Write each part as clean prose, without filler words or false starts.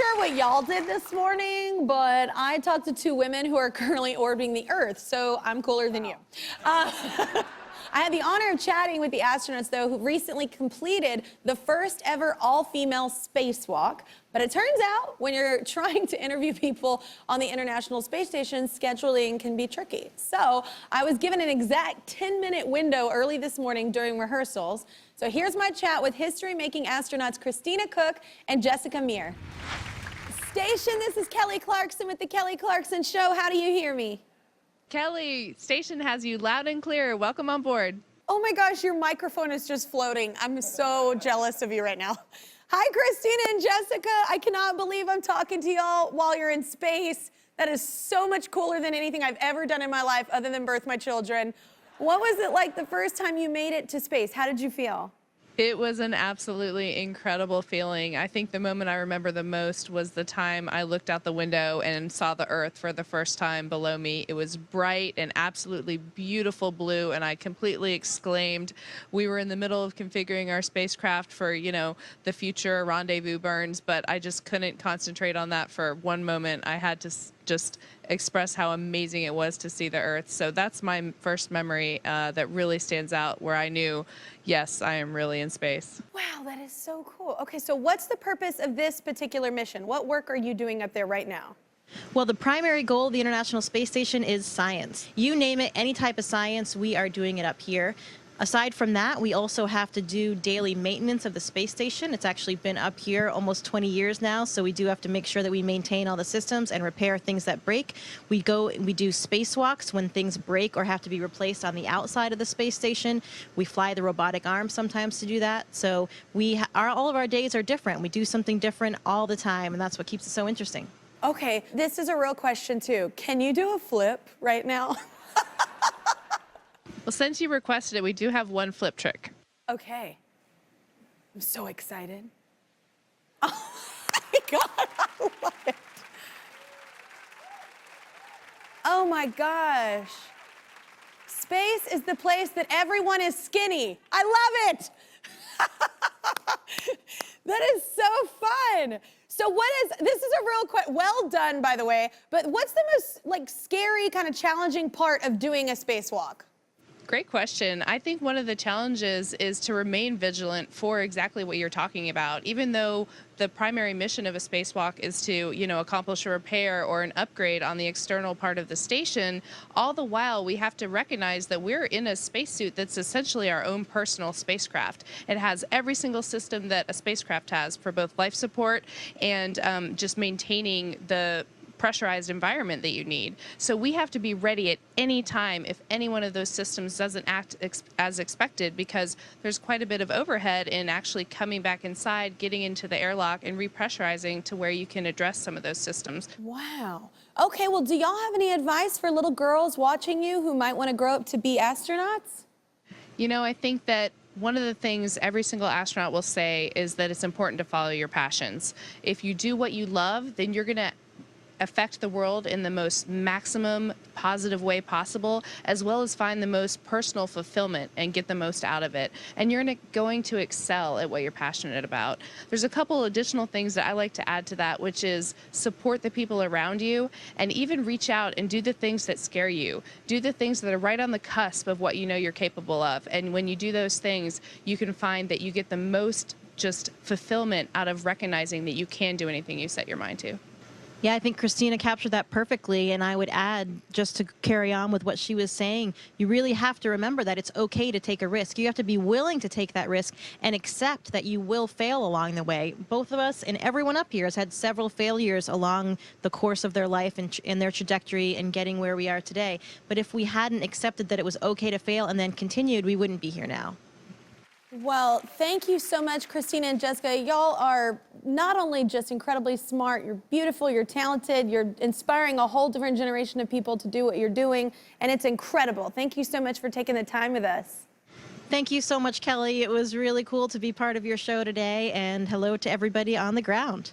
sure what y'all did this morning, but I talked to two women who are currently orbiting the Earth, so I'm cooler than you. I had the honor of chatting with the astronauts, though, who recently completed the first ever all-female spacewalk. But it turns out when you're trying to interview people on the International Space Station, scheduling can be tricky. So I was given an exact 10-minute window early this morning during rehearsals. So here's my chat with history-making astronauts Christina, Koch, and Jessica Meir. Station, this is Kelly Clarkson with the Kelly Clarkson Show. How do you hear me? Kelly, station has you loud and clear. Welcome on board. Oh my gosh, your microphone is just floating. I'm so jealous of you right now. Hi, Christina and Jessica. I cannot believe I'm talking to y'all while you're in space. That is so much cooler than anything I've ever done in my life other than birth my children. What was it like the first time you made it to space? How did you feel? It was an absolutely incredible feeling. I think the moment I remember the most was the time I looked out the window and saw the Earth for the first time below me. It was bright and absolutely beautiful blue, and I completely exclaimed. We were in the middle of configuring our spacecraft for, the future rendezvous burns, but I just couldn't concentrate on that for one moment. I had to just express how amazing it was to see the Earth. So that's my first memory that really stands out, where I knew, yes, I am really in space. Wow, that is so cool. Okay, so what's the purpose of this particular mission? What work are you doing up there right now? Well, the primary goal of the International Space Station is science. You name it, any type of science, we are doing it up here. Aside from that, we also have to do daily maintenance of the space station. It's actually been up here almost 20 years now, so we do have to make sure that we maintain all the systems and repair things that break. We do spacewalks when things break or have to be replaced on the outside of the space station. We fly the robotic arm sometimes to do that. So all of our days are different. We do something different all the time, and that's what keeps it so interesting. Okay, this is a real question too. Can you do a flip right now? Well, since you requested it, we do have one flip trick. Okay. I'm so excited. Oh my God, I love it. Oh my gosh. Space is the place that everyone is skinny. I love it. That is so fun. So this is a real question. Well done, by the way, but what's the most scary, kind of challenging part of doing a spacewalk? Great question. I think one of the challenges is to remain vigilant for exactly what you're talking about. Even though the primary mission of a spacewalk is to, accomplish a repair or an upgrade on the external part of the station, all the while we have to recognize that we're in a spacesuit that's essentially our own personal spacecraft. It has every single system that a spacecraft has for both life support and just maintaining the pressurized environment that you need. So we have to be ready at any time if any one of those systems doesn't act as expected, because there's quite a bit of overhead in actually coming back inside, getting into the airlock, and repressurizing to where you can address some of those systems. Wow. Okay, well, do y'all have any advice for little girls watching you who might want to grow up to be astronauts? I think that one of the things every single astronaut will say is that it's important to follow your passions. If you do what you love, then you're going to affect the world in the most maximum positive way possible, as well as find the most personal fulfillment and get the most out of it. And you're going to excel at what you're passionate about. There's a couple additional things that I like to add to that, which is support the people around you, and even reach out and do the things that scare you. Do the things that are right on the cusp of what you know you're capable of. And when you do those things, you can find that you get the most just fulfillment out of recognizing that you can do anything you set your mind to. Yeah, I think Christina captured that perfectly, and I would add, just to carry on with what she was saying, you really have to remember that it's okay to take a risk. You have to be willing to take that risk and accept that you will fail along the way. Both of us and everyone up here has had several failures along the course of their life and in their trajectory and getting where we are today. But if we hadn't accepted that it was okay to fail and then continued, we wouldn't be here now. Well, thank you so much, Christina and Jessica. Y'all are not only just incredibly smart, you're beautiful, you're talented, you're inspiring a whole different generation of people to do what you're doing, and it's incredible. Thank you so much for taking the time with us. Thank you so much, Kelly. It was really cool to be part of your show today, and hello to everybody on the ground.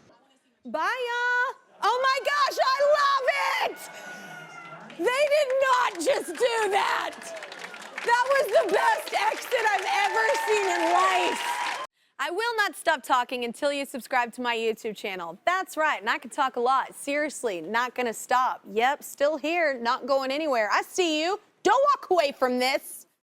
Bye, y'all. Oh my gosh, I love it! They did not just do that. That was the best exit I've ever seen in life. I will not stop talking until you subscribe to my YouTube channel. That's right, and I can talk a lot. Seriously, not gonna stop. Yep, still here, not going anywhere. I see you. Don't walk away from this.